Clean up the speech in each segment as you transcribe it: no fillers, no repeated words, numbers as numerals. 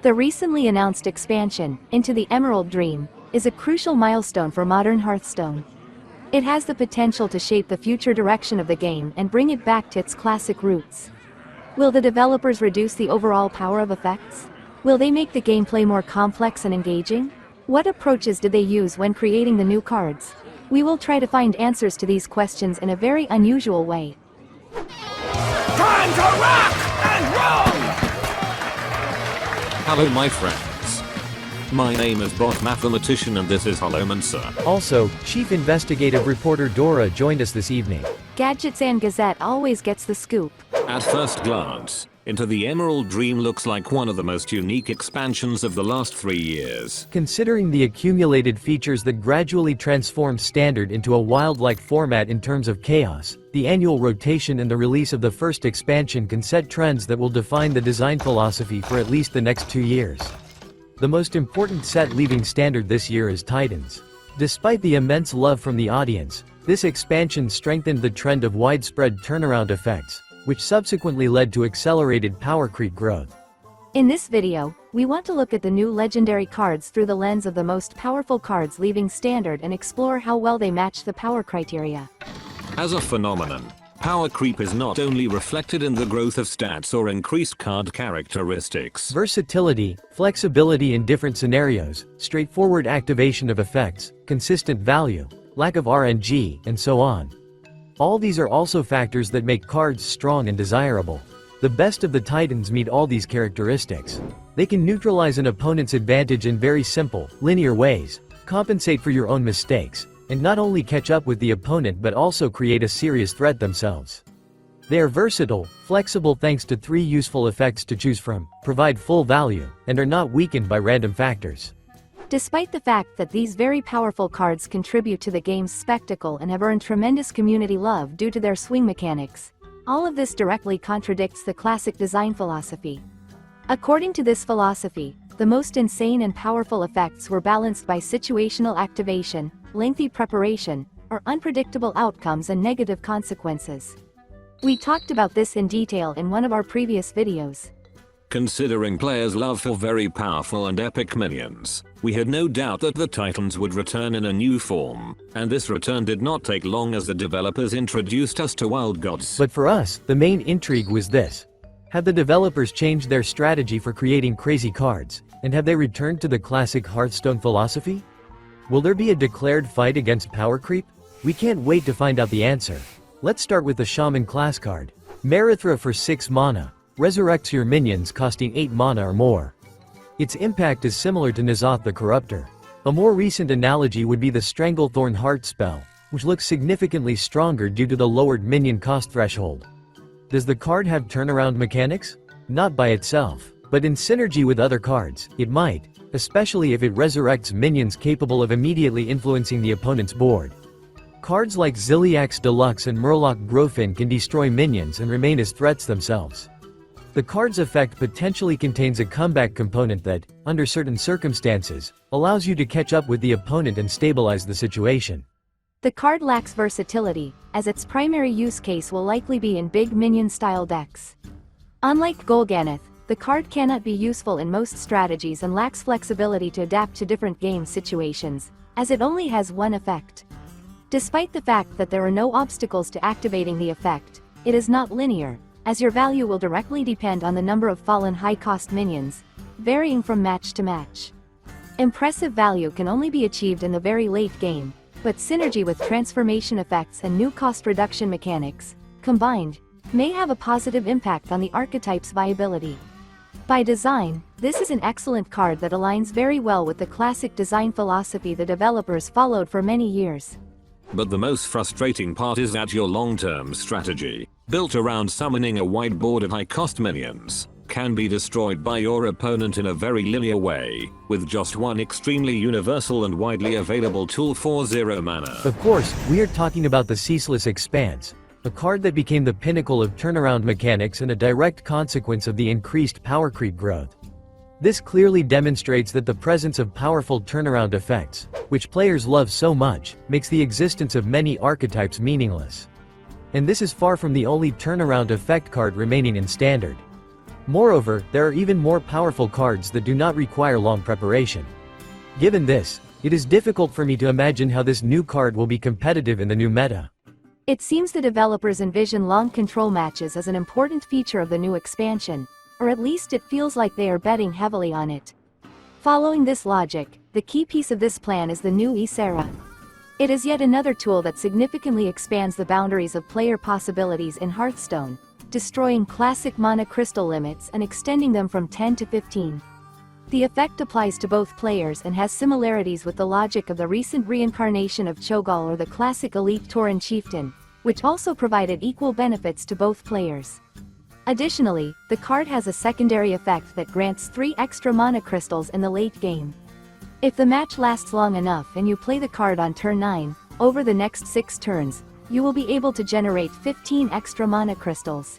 The recently announced expansion, Into the Emerald Dream, is a crucial milestone for modern Hearthstone. It has the potential to shape the future direction of the game and bring it back to its classic roots. Will the developers reduce the overall power of effects? Will they make the gameplay more complex and engaging? What approaches did they use when creating the new cards? We will try to find answers to these questions in a very unusual way. Time to rock and roll! Hello my friends. My name is Bot Mathematician and this is Holomancer. Also, Chief Investigative Reporter Dora joined us this evening. Gadgets and Gazette always gets the scoop. At first glance, Into the Emerald Dream looks like one of the most unique expansions of the last 3 years. Considering the accumulated features that gradually transform Standard into a wild-like format in terms of chaos, the annual rotation and the release of the first expansion can set trends that will define the design philosophy for at least the next 2 years. The most important set leaving Standard this year is Titans. Despite the immense love from the audience, this expansion strengthened the trend of widespread turnaround effects, which subsequently led to accelerated power creep growth. In this video, we want to look at the new legendary cards through the lens of the most powerful cards leaving Standard and explore how well they match the power criteria. As a phenomenon, power creep is not only reflected in the growth of stats or increased card characteristics. Versatility, flexibility in different scenarios, straightforward activation of effects, consistent value, lack of RNG, and so on. All these are also factors that make cards strong and desirable. The best of the Titans meet all these characteristics. They can neutralize an opponent's advantage in very simple, linear ways, compensate for your own mistakes, and not only catch up with the opponent but also create a serious threat themselves. They are versatile, flexible thanks to 3 useful effects to choose from, provide full value, and are not weakened by random factors. Despite the fact that these very powerful cards contribute to the game's spectacle and have earned tremendous community love due to their swing mechanics, all of this directly contradicts the classic design philosophy. According to this philosophy, the most insane and powerful effects were balanced by situational activation, lengthy preparation, or unpredictable outcomes and negative consequences. We talked about this in detail in one of our previous videos. Considering players' love for very powerful and epic minions, we had no doubt that the Titans would return in a new form, and this return did not take long as the developers introduced us to wild gods. But for us, the main intrigue was this. Have the developers changed their strategy for creating crazy cards, and have they returned to the classic Hearthstone philosophy? Will there be a declared fight against power creep? We can't wait to find out the answer. Let's start with the Shaman class card. Marithra for 6 mana. Resurrects your minions costing 8 mana or more. Its impact is similar to N'Zoth the Corruptor. A more recent analogy would be the Stranglethorn Heart spell, which looks significantly stronger due to the lowered minion cost threshold. Does the card have turnaround mechanics? Not by itself, but in synergy with other cards, it might, especially if it resurrects minions capable of immediately influencing the opponent's board. Cards like Ziliax Deluxe and Murloc Grofin can destroy minions and remain as threats themselves. The card's effect potentially contains a comeback component that, under certain circumstances, allows you to catch up with the opponent and stabilize the situation. The card lacks versatility, as its primary use case will likely be in big minion-style decks. Unlike Golganeth, the card cannot be useful in most strategies and lacks flexibility to adapt to different game situations, as it only has one effect. Despite the fact that there are no obstacles to activating the effect, it is not linear, as your value will directly depend on the number of fallen high-cost minions, varying from match to match. Impressive value can only be achieved in the very late game, but synergy with transformation effects and new cost reduction mechanics, combined, may have a positive impact on the archetype's viability. By design, this is an excellent card that aligns very well with the classic design philosophy the developers followed for many years. But the most frustrating part is that your long-term strategy, built around summoning a wide board of high-cost minions, can be destroyed by your opponent in a very linear way, with just one extremely universal and widely available tool for 0 mana. Of course, we are talking about the Ceaseless Expanse, a card that became the pinnacle of turnaround mechanics and a direct consequence of the increased power creep growth. This clearly demonstrates that the presence of powerful turnaround effects, which players love so much, makes the existence of many archetypes meaningless. And this is far from the only turnaround effect card remaining in Standard. Moreover, there are even more powerful cards that do not require long preparation. Given this, it is difficult for me to imagine how this new card will be competitive in the new meta. It seems the developers envision long control matches as an important feature of the new expansion, or at least it feels like they are betting heavily on it. Following this logic, the key piece of this plan is the new Ysera. It is yet another tool that significantly expands the boundaries of player possibilities in Hearthstone, destroying classic mana crystal limits and extending them from 10 to 15. The effect applies to both players and has similarities with the logic of the recent reincarnation of Cho'Gall or the classic elite Tauren chieftain, which also provided equal benefits to both players. Additionally, the card has a secondary effect that grants 3 extra mana crystals in the late game. If the match lasts long enough and you play the card on turn 9, over the next 6 turns, you will be able to generate 15 extra mana crystals.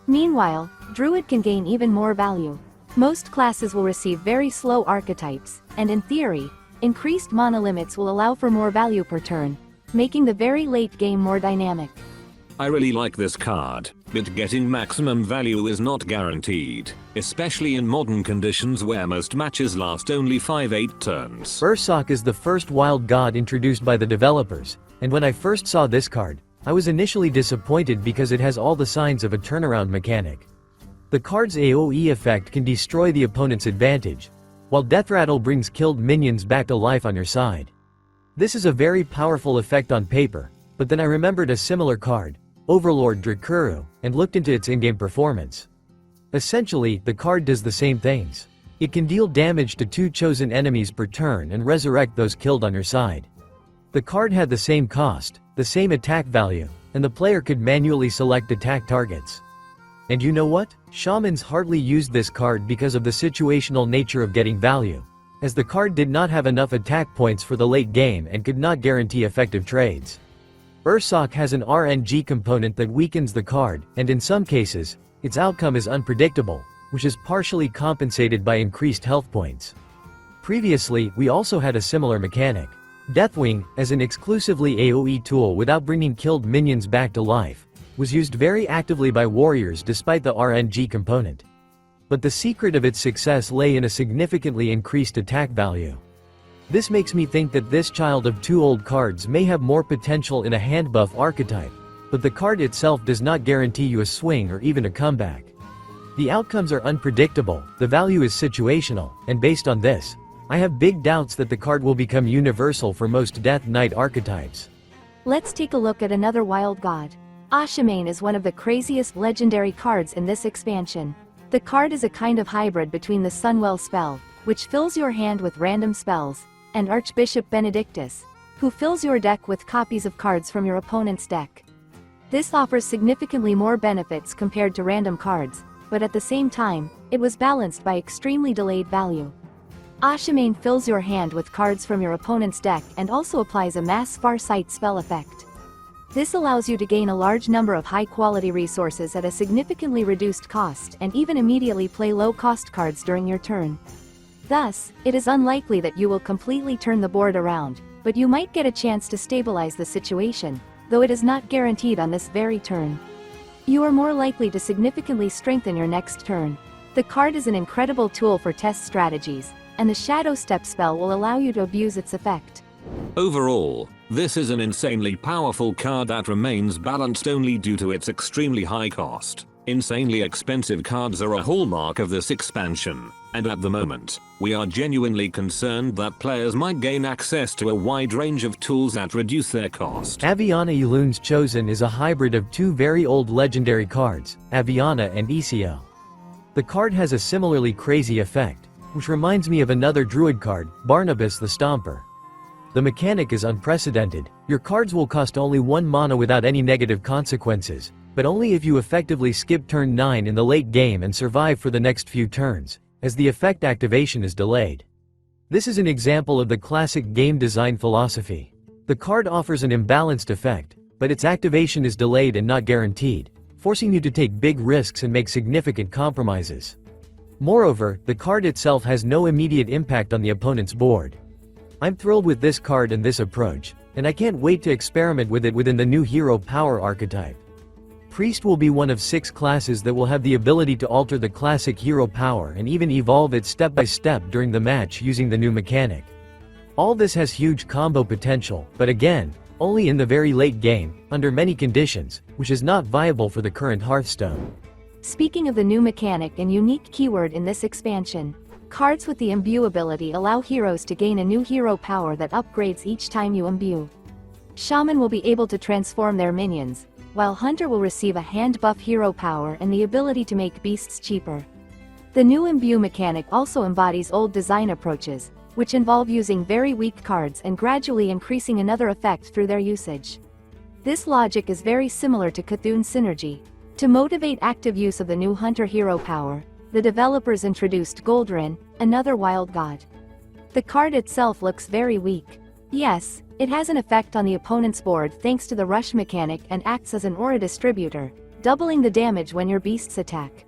Meanwhile, Druid can gain even more value. Most classes will receive very slow archetypes, and in theory, increased mana limits will allow for more value per turn, making the very late game more dynamic. I really like this card, but getting maximum value is not guaranteed, especially in modern conditions where most matches last only 5-8 turns. Ursoc is the first wild god introduced by the developers, and when I first saw this card, I was initially disappointed because it has all the signs of a turnaround mechanic. The card's AoE effect can destroy the opponent's advantage, while Death Rattle brings killed minions back to life on your side. This is a very powerful effect on paper, but then I remembered a similar card, Overlord Drakuru, and looked into its in-game performance. Essentially, the card does the same things. It can deal damage to 2 chosen enemies per turn and resurrect those killed on your side. The card had the same cost, the same attack value, and the player could manually select attack targets. And you know what? Shamans hardly used this card because of the situational nature of getting value, as the card did not have enough attack points for the late game and could not guarantee effective trades. Ursoc has an RNG component that weakens the card, and in some cases, its outcome is unpredictable, which is partially compensated by increased health points. Previously, we also had a similar mechanic. Deathwing, as an exclusively AoE tool without bringing killed minions back to life, was used very actively by warriors despite the RNG component. But the secret of its success lay in a significantly increased attack value. This makes me think that this child of 2 old cards may have more potential in a hand buff archetype, but the card itself does not guarantee you a swing or even a comeback. The outcomes are unpredictable, the value is situational, and based on this, I have big doubts that the card will become universal for most Death Knight archetypes. Let's take a look at another wild god. Shaman is one of the craziest legendary cards in this expansion. The card is a kind of hybrid between the Sunwell spell, which fills your hand with random spells, and Archbishop Benedictus, who fills your deck with copies of cards from your opponent's deck. This offers significantly more benefits compared to random cards, but at the same time, it was balanced by extremely delayed value. Shaman fills your hand with cards from your opponent's deck and also applies a mass Farsight spell effect. This allows you to gain a large number of high-quality resources at a significantly reduced cost and even immediately play low-cost cards during your turn. Thus, it is unlikely that you will completely turn the board around, but you might get a chance to stabilize the situation, though it is not guaranteed on this very turn. You are more likely to significantly strengthen your next turn. The card is an incredible tool for test strategies, and the Shadow Step spell will allow you to abuse its effect. Overall, this is an insanely powerful card that remains balanced only due to its extremely high cost. Insanely expensive cards are a hallmark of this expansion, and at the moment, we are genuinely concerned that players might gain access to a wide range of tools that reduce their cost. Aviana Elune's Chosen is a hybrid of 2 very old legendary cards, Aviana and Isiel. The card has a similarly crazy effect, which reminds me of another Druid card, Barnabas the Stomper. The mechanic is unprecedented. Your cards will cost only 1 mana without any negative consequences, but only if you effectively skip turn 9 in the late game and survive for the next few turns, as the effect activation is delayed. This is an example of the classic game design philosophy. The card offers an imbalanced effect, but its activation is delayed and not guaranteed, forcing you to take big risks and make significant compromises. Moreover, the card itself has no immediate impact on the opponent's board. I'm thrilled with this card and this approach, and I can't wait to experiment with it within the new hero power archetype. Priest will be one of 6 classes that will have the ability to alter the classic hero power and even evolve it step by step during the match using the new mechanic. All this has huge combo potential, but again, only in the very late game, under many conditions, which is not viable for the current Hearthstone. Speaking of the new mechanic and unique keyword in this expansion, cards with the Imbue ability allow heroes to gain a new hero power that upgrades each time you imbue. Shaman will be able to transform their minions, while Hunter will receive a hand buff hero power and the ability to make beasts cheaper. The new Imbue mechanic also embodies old design approaches, which involve using very weak cards and gradually increasing another effect through their usage. This logic is very similar to Cthulhu Synergy. To motivate active use of the new Hunter hero power, the developers introduced Goldrin, another wild god. The card itself looks very weak. Yes, it has an effect on the opponent's board thanks to the rush mechanic and acts as an aura distributor, doubling the damage when your beasts attack.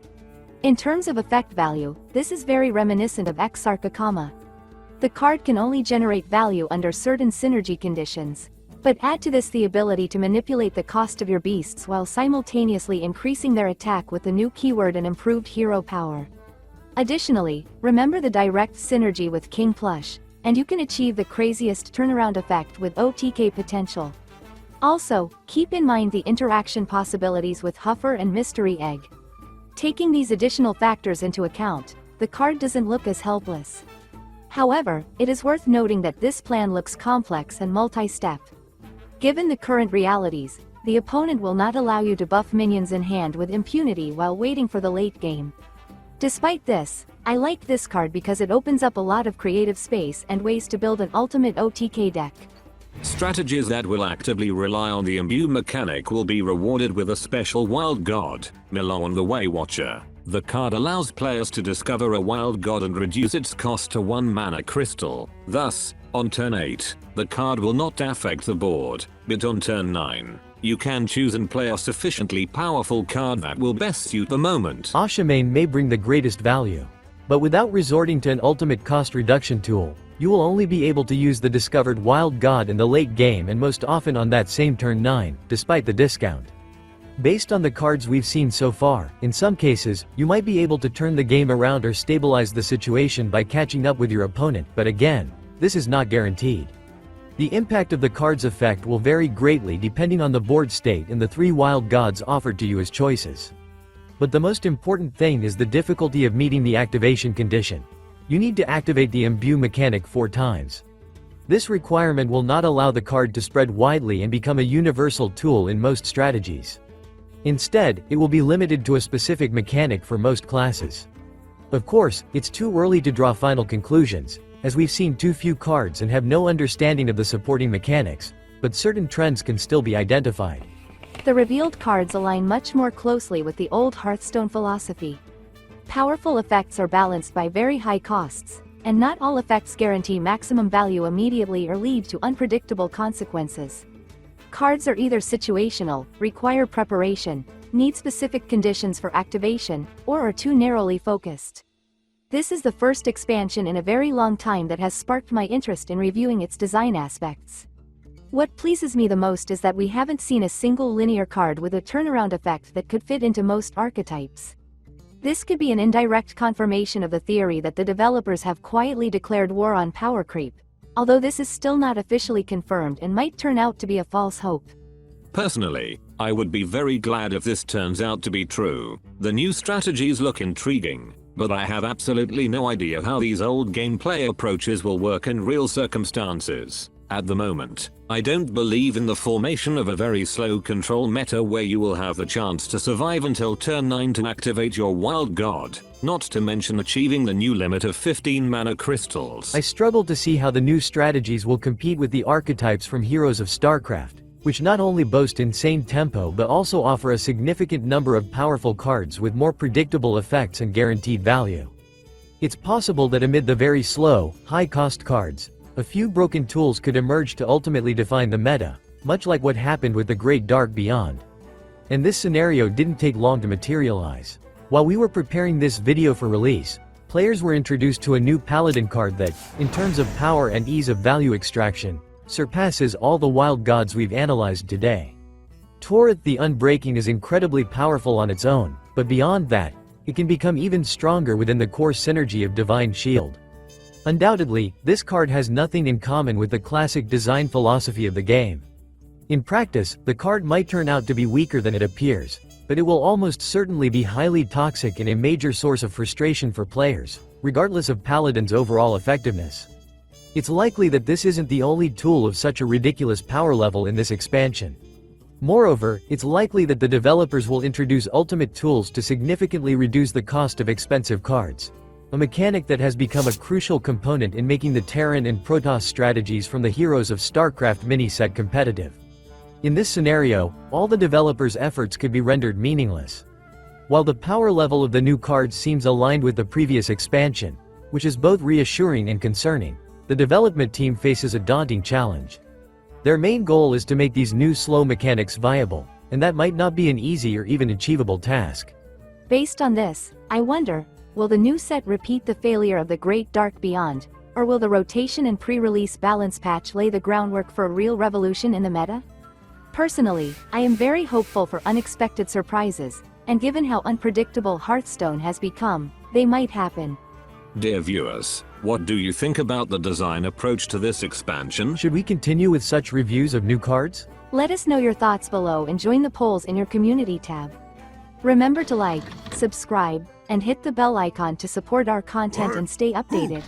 In terms of effect value, this is very reminiscent of Exarchakama. The card can only generate value under certain synergy conditions, but add to this the ability to manipulate the cost of your beasts while simultaneously increasing their attack with the new keyword and improved hero power. Additionally, remember the direct synergy with King Plush, and you can achieve the craziest turnaround effect with OTK potential. Also, keep in mind the interaction possibilities with Huffer and Mystery Egg. Taking these additional factors into account, the card doesn't look as helpless. However, it is worth noting that this plan looks complex and multi-step. Given the current realities, the opponent will not allow you to buff minions in hand with impunity while waiting for the late game. Despite this, I like this card because it opens up a lot of creative space and ways to build an ultimate OTK deck. Strategies that will actively rely on the Imbue mechanic will be rewarded with a special wild god, Milon the Waywatcher. The card allows players to discover a wild god and reduce its cost to 1 mana crystal. Thus, on turn 8, the card will not affect the board, but on turn 9, you can choose and play a sufficiently powerful card that will best suit the moment. Shaman may bring the greatest value. But without resorting to an ultimate cost reduction tool, you will only be able to use the discovered wild god in the late game and most often on that same turn 9, despite the discount. Based on the cards we've seen so far, in some cases, you might be able to turn the game around or stabilize the situation by catching up with your opponent, but again, this is not guaranteed. The impact of the card's effect will vary greatly depending on the board state and the 3 wild gods offered to you as choices. But the most important thing is the difficulty of meeting the activation condition. You need to activate the Imbue mechanic 4 times. This requirement will not allow the card to spread widely and become a universal tool in most strategies. Instead, it will be limited to a specific mechanic for most classes. Of course, it's too early to draw final conclusions, as we've seen too few cards and have no understanding of the supporting mechanics, but certain trends can still be identified. The revealed cards align much more closely with the old Hearthstone philosophy. Powerful effects are balanced by very high costs, and not all effects guarantee maximum value immediately or lead to unpredictable consequences. Cards are either situational, require preparation, need specific conditions for activation, or are too narrowly focused. This is the first expansion in a very long time that has sparked my interest in reviewing its design aspects. What pleases me the most is that we haven't seen a single linear card with a turnaround effect that could fit into most archetypes. This could be an indirect confirmation of the theory that the developers have quietly declared war on power creep, although this is still not officially confirmed and might turn out to be a false hope. Personally, I would be very glad if this turns out to be true. The new strategies look intriguing, but I have absolutely no idea how these old gameplay approaches will work in real circumstances. At the moment, I don't believe in the formation of a very slow control meta where you will have the chance to survive until turn 9 to activate your wild god, not to mention achieving the new limit of 15 mana crystals. I struggle to see how the new strategies will compete with the archetypes from Heroes of StarCraft, which not only boast insane tempo but also offer a significant number of powerful cards with more predictable effects and guaranteed value. It's possible that amid the very slow, high-cost cards, a few broken tools could emerge to ultimately define the meta, much like what happened with the Great Dark Beyond. And this scenario didn't take long to materialize. While we were preparing this video for release, players were introduced to a new Paladin card that, in terms of power and ease of value extraction, surpasses all the wild gods we've analyzed today. Torith the Unbreaking is incredibly powerful on its own, but beyond that, it can become even stronger within the core synergy of Divine Shield. Undoubtedly, this card has nothing in common with the classic design philosophy of the game. In practice, the card might turn out to be weaker than it appears, but it will almost certainly be highly toxic and a major source of frustration for players, regardless of Paladin's overall effectiveness. It's likely that this isn't the only tool of such a ridiculous power level in this expansion. Moreover, it's likely that the developers will introduce ultimate tools to significantly reduce the cost of expensive cards, a mechanic that has become a crucial component in making the Terran and Protoss strategies from the Heroes of StarCraft mini-set competitive. In this scenario, all the developers' efforts could be rendered meaningless. While the power level of the new cards seems aligned with the previous expansion, which is both reassuring and concerning, the development team faces a daunting challenge. Their main goal is to make these new slow mechanics viable, and that might not be an easy or even achievable task. Based on this, I wonder, will the new set repeat the failure of the Great Dark Beyond, or will the rotation and pre-release balance patch lay the groundwork for a real revolution in the meta? Personally, I am very hopeful for unexpected surprises, and given how unpredictable Hearthstone has become, they might happen. Dear viewers, what do you think about the design approach to this expansion? Should we continue with such reviews of new cards? Let us know your thoughts below and join the polls in your community tab. Remember to like, subscribe, and hit the bell icon to support our content and stay updated.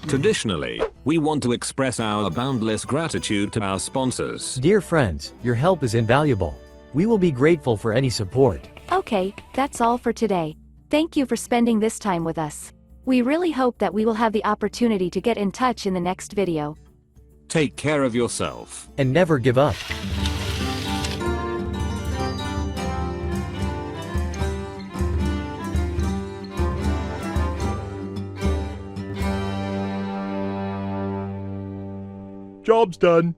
Traditionally, we want to express our boundless gratitude to our sponsors. Dear friends, your help is invaluable. We will be grateful for any support. Okay, that's all for today. Thank you for spending this time with us. We really hope that we will have the opportunity to get in touch in the next video. Take care of yourself. And never give up. Job's done.